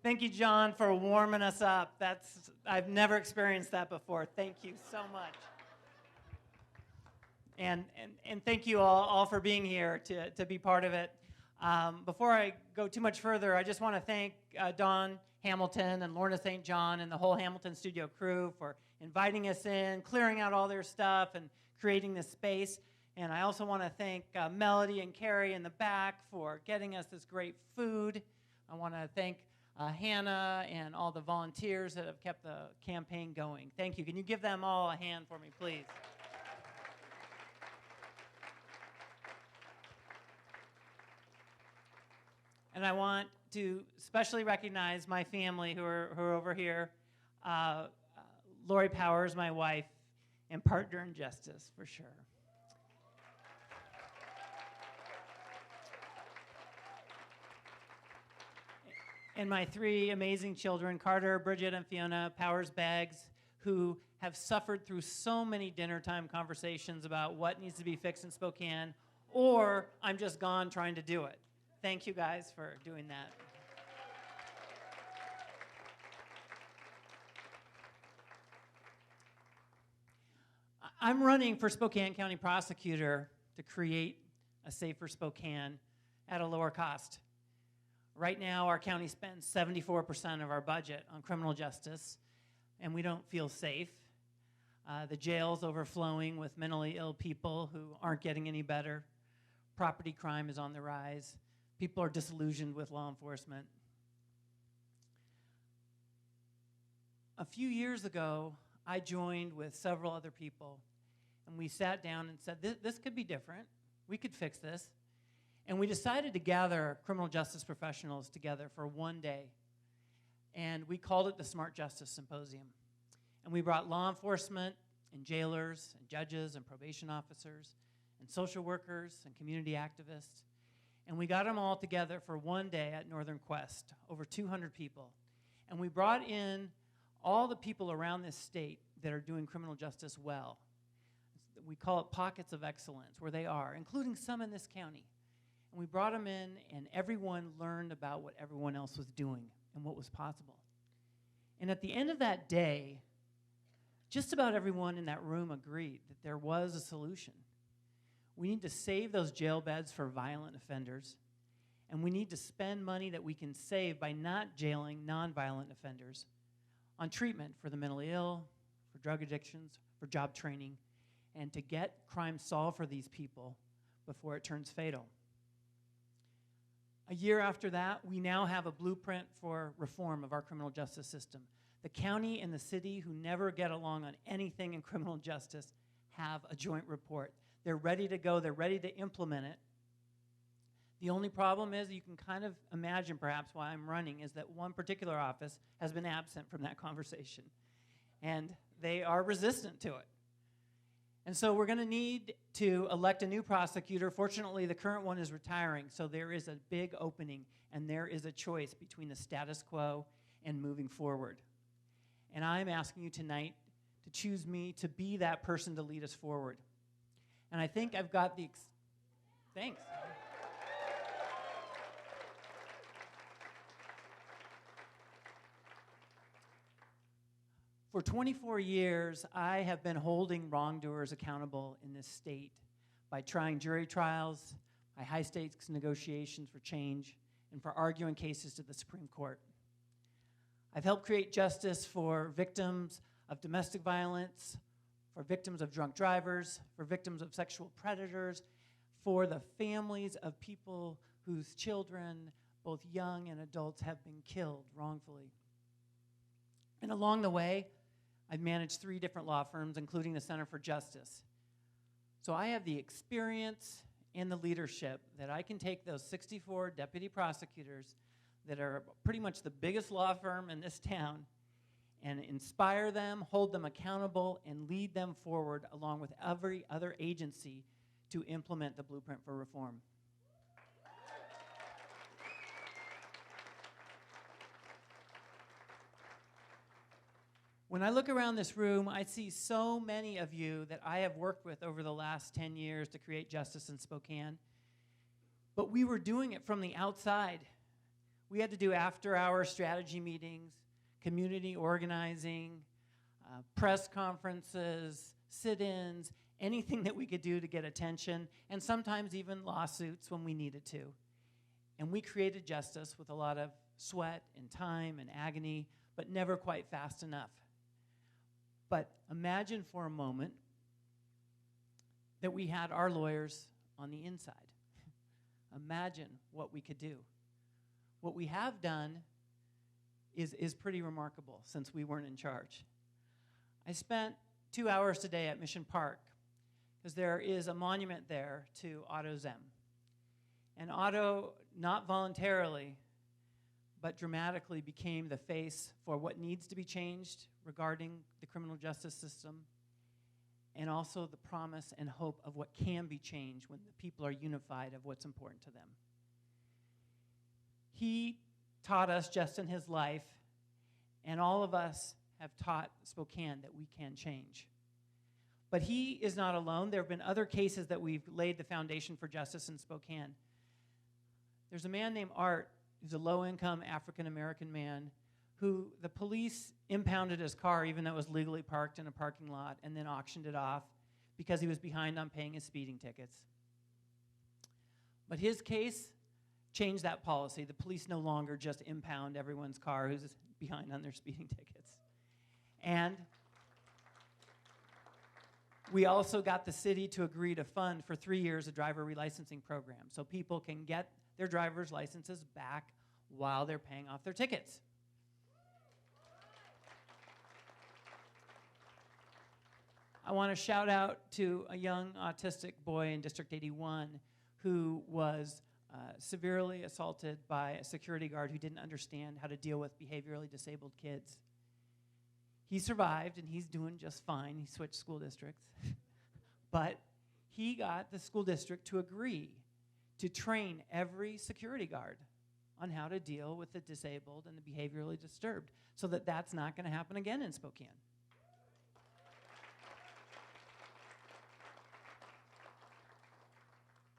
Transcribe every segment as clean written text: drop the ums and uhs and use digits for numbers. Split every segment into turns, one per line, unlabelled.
Thank you, John, for warming us up. I've never experienced that before. Thank you so much. And thank you all for being here to be part of it. Before I go too much further, I just want to thank Don Hamilton and Lorna St. John and the whole Hamilton Studio crew for inviting us in, clearing out all their stuff, and creating this space. And I also want to thank Melody and Carrie in the back for getting us this great food. I want to thank Hannah and all the volunteers that have kept the campaign going. Thank you. Can you give them all a hand for me, please? And I want to especially recognize my family who are over here. Lori Powers, my wife, and partner in justice, for sure. And my three amazing children, Carter, Bridget, and Fiona Powers-Baggs, who have suffered through so many dinner time conversations about what needs to be fixed in Spokane, or I'm just gone trying to do it. Thank you guys for doing that. I'm running for Spokane County Prosecutor to create a safer Spokane at a lower cost. Right now, our county spends 74% of our budget on criminal justice, and we don't feel safe. The jail's overflowing with mentally ill people who aren't getting any better. Property crime is on the rise. People are disillusioned with law enforcement. A few years ago, I joined with several other people, and we sat down and said, this could be different. We could fix this. And we decided to gather criminal justice professionals together for one day. And we called it the Smart Justice Symposium. And we brought law enforcement and jailers and judges and probation officers and social workers and community activists. And we got them all together for one day at Northern Quest, over 200 people. And we brought in all the people around this state that are doing criminal justice well. We call it pockets of excellence, where they are, including some in this county. And we brought them in, and everyone learned about what everyone else was doing and what was possible. And at the end of that day, just about everyone in that room agreed that there was a solution. We need to save those jail beds for violent offenders, and we need to spend money that we can save by not jailing nonviolent offenders on treatment for the mentally ill, for drug addictions, for job training, and to get crime solved for these people before it turns fatal. A year after that, we now have a blueprint for reform of our criminal justice system. The county and the city, who never get along on anything in criminal justice, have a joint report. They're ready to go. They're ready to implement it. The only problem is, you can kind of imagine perhaps why I'm running, is that one particular office has been absent from that conversation, and they are resistant to it. And so we're going to need to elect a new prosecutor. Fortunately, the current one is retiring, so there is a big opening, and there is a choice between the status quo and moving forward. And I'm asking you tonight to choose me to be that person to lead us forward. And I think I've got the... Thanks. For 24 years, I have been holding wrongdoers accountable in this state by trying jury trials, by high-stakes negotiations for change, and for arguing cases to the Supreme Court. I've helped create justice for victims of domestic violence, for victims of drunk drivers, for victims of sexual predators, for the families of people whose children, both young and adults, have been killed wrongfully. And along the way, I've managed 3 different law firms, including the Center for Justice. So I have the experience and the leadership that I can take those 64 deputy prosecutors that are pretty much the biggest law firm in this town and inspire them, hold them accountable, and lead them forward along with every other agency to implement the blueprint for reform. When I look around this room, I see so many of you that I have worked with over the last 10 years to create justice in Spokane. But we were doing it from the outside. We had to do after-hour strategy meetings, community organizing, press conferences, sit-ins, anything that we could do to get attention, and sometimes even lawsuits when we needed to. And we created justice with a lot of sweat and time and agony, but never quite fast enough. But imagine for a moment that we had our lawyers on the inside. Imagine what we could do. What we have done is pretty remarkable since we weren't in charge. I spent 2 hours today at Mission Park because there is a monument there to Otto Zem. And Otto, not voluntarily, but dramatically became the face for what needs to be changed regarding the criminal justice system, and also the promise and hope of what can be changed when the people are unified of what's important to them. He taught us just in his life, and all of us have taught Spokane that we can change. But he is not alone. There have been other cases that we've laid the foundation for justice in Spokane. There's a man named Art, who's a low-income African-American man, who the police impounded his car even though it was legally parked in a parking lot, and then auctioned it off because he was behind on paying his speeding tickets. But his case changed that policy. The police no longer just impound everyone's car who's behind on their speeding tickets. And we also got the city to agree to fund for 3 years a driver relicensing program so people can get their driver's licenses back while they're paying off their tickets. I want to shout out to a young autistic boy in District 81 who was severely assaulted by a security guard who didn't understand how to deal with behaviorally disabled kids. He survived, and he's doing just fine. He switched school districts. But he got the school district to agree to train every security guard on how to deal with the disabled and the behaviorally disturbed so that that's not going to happen again in Spokane.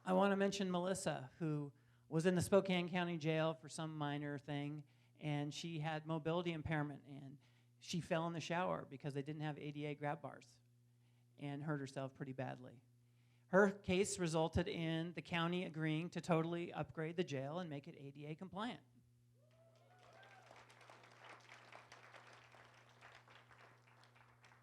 I want to mention Melissa, who was in the Spokane County Jail for some minor thing, and she had mobility impairment, and she fell in the shower because they didn't have ADA grab bars and hurt herself pretty badly. Her case resulted in the county agreeing to totally upgrade the jail and make it ADA compliant.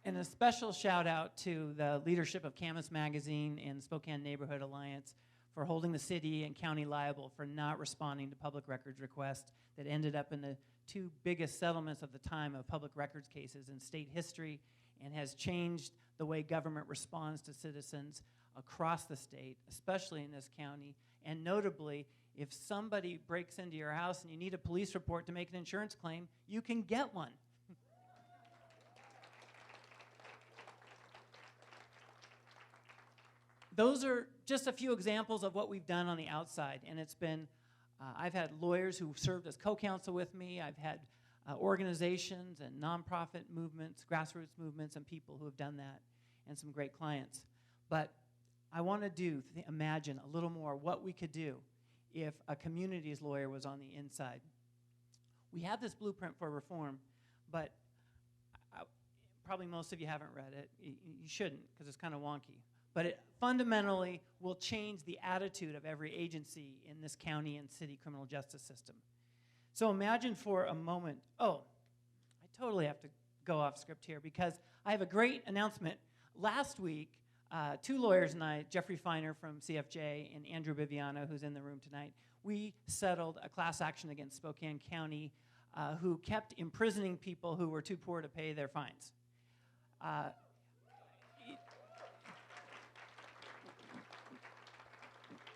And a special shout out to the leadership of Camas Magazine and the Spokane Neighborhood Alliance for holding the city and county liable for not responding to public records requests that ended up in the 2 biggest settlements of the time of public records cases in state history, and has changed the way government responds to citizens across the state, especially in this county. And notably, if somebody breaks into your house and you need a police report to make an insurance claim, you can get one. Those are just a few examples of what we've done on the outside, and it's been, I've had lawyers who served as co-counsel with me. I've had organizations and nonprofit movements, grassroots movements, and people who have done that, and some great clients. But I want to imagine a little more what we could do if a communities lawyer was on the inside. We have this blueprint for reform, but probably most of you haven't read it. You shouldn't, because it's kind of wonky. But it fundamentally will change the attitude of every agency in this county and city criminal justice system. So imagine for a moment, I totally have to go off script here because I have a great announcement. Last week, 2 lawyers and I, Jeffrey Feiner from CFJ and Andrew Biviano, who's in the room tonight, we settled a class action against Spokane County who kept imprisoning people who were too poor to pay their fines.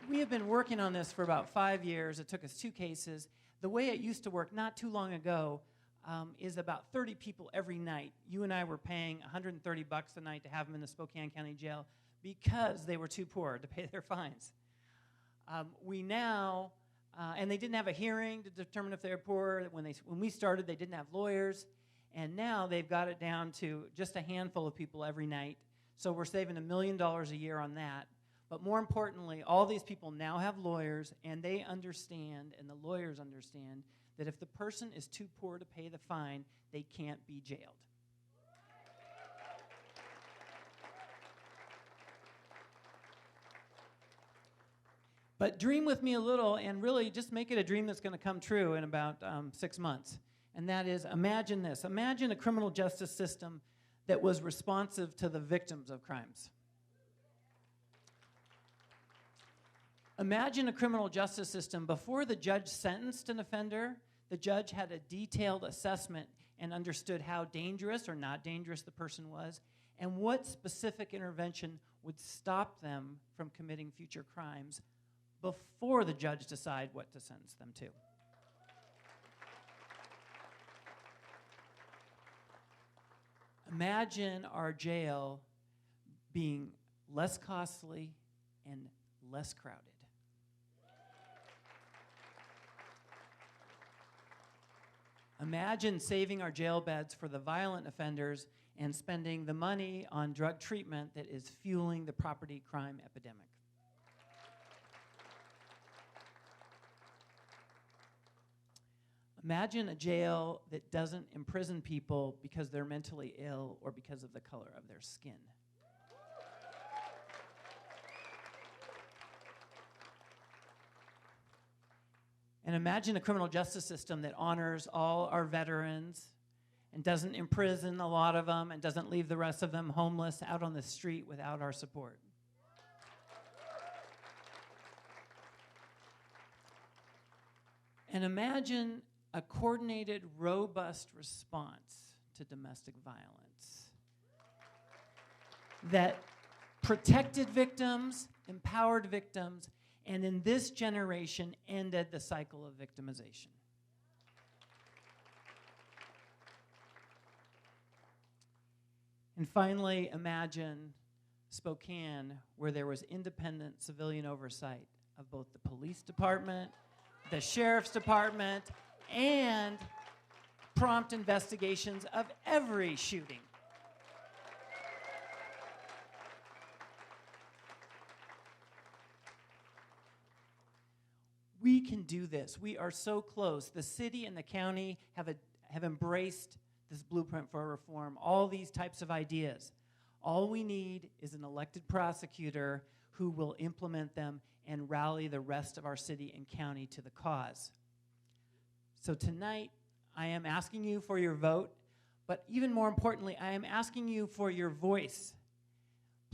We have been working on this for about 5 years. It took us 2 cases. The way it used to work not too long ago is about 30 people every night. You and I were paying $130 a night to have them in the Spokane County Jail because they were too poor to pay their fines. We now, and they didn't have a hearing to determine if they were poor. When we started, they didn't have lawyers. And now they've got it down to just a handful of people every night. So we're saving $1 million a year on that. But more importantly, all these people now have lawyers, and they understand, and the lawyers understand, that if the person is too poor to pay the fine, they can't be jailed. But dream with me a little, and really just make it a dream that's going to come true in about 6 months. And that is, imagine this. Imagine a criminal justice system that was responsive to the victims of crimes. Imagine a criminal justice system before the judge sentenced an offender, the judge had a detailed assessment and understood how dangerous or not dangerous the person was, and what specific intervention would stop them from committing future crimes before the judge decided what to sentence them to. Imagine our jail being less costly and less crowded. Imagine saving our jail beds for the violent offenders and spending the money on drug treatment that is fueling the property crime epidemic. Imagine a jail that doesn't imprison people because they're mentally ill or because of the color of their skin. And imagine a criminal justice system that honors all our veterans and doesn't imprison a lot of them and doesn't leave the rest of them homeless out on the street without our support. And imagine a coordinated, robust response to domestic violence that protected victims, empowered victims, and in this generation ended the cycle of victimization. And finally, imagine Spokane, where there was independent civilian oversight of both the police department, the sheriff's department, and prompt investigations of every shooting. We can do this. We are so close. The city and the county have embraced this blueprint for reform, all these types of ideas. All we need is an elected prosecutor who will implement them and rally the rest of our city and county to the cause. So tonight, I am asking you for your vote, but even more importantly, I am asking you for your voice.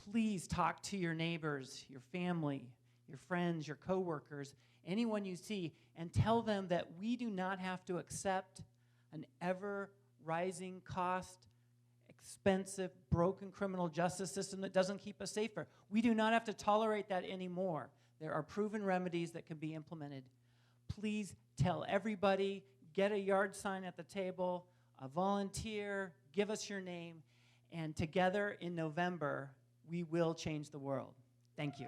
Please talk to your neighbors, your family, your friends, your coworkers, anyone you see, and tell them that we do not have to accept an ever-rising cost, expensive, broken criminal justice system that doesn't keep us safer. We do not have to tolerate that anymore. There are proven remedies that can be implemented. Please tell everybody, get a yard sign at the table, a volunteer, give us your name, and together in November, we will change the world. Thank you.